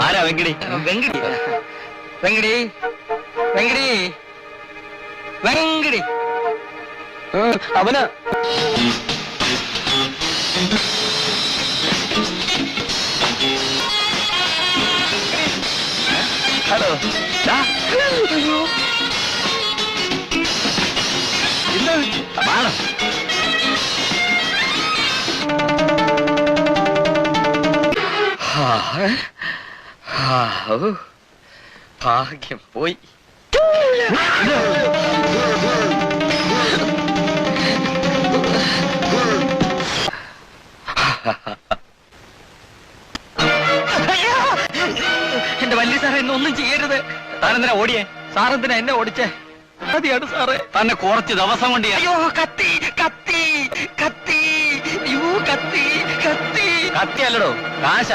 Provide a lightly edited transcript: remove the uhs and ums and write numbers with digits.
ആരാ വെങ്കടി? വെങ്കടി വെങ്കടി വെങ്കടി വെങ്കടി അവന് ഹലോ ഭാഗ്യം പോയി. എന്റെ വല്യ സാറേ എന്നെ ഒന്നും ചെയ്യരുത്. താനെന്തിനാ ഓടിയേ? സാറെന്തിനാ എന്നെ ഓടിച്ചേ? മതിയാണ് സാറേ. തന്നെ കുറച്ച് ദിവസം കൊണ്ട് അയ്യോ കത്തി കത്തി കത്തി അയ്യോ കത്തി കത്തി കത്തിയല്ലടോ കാശ.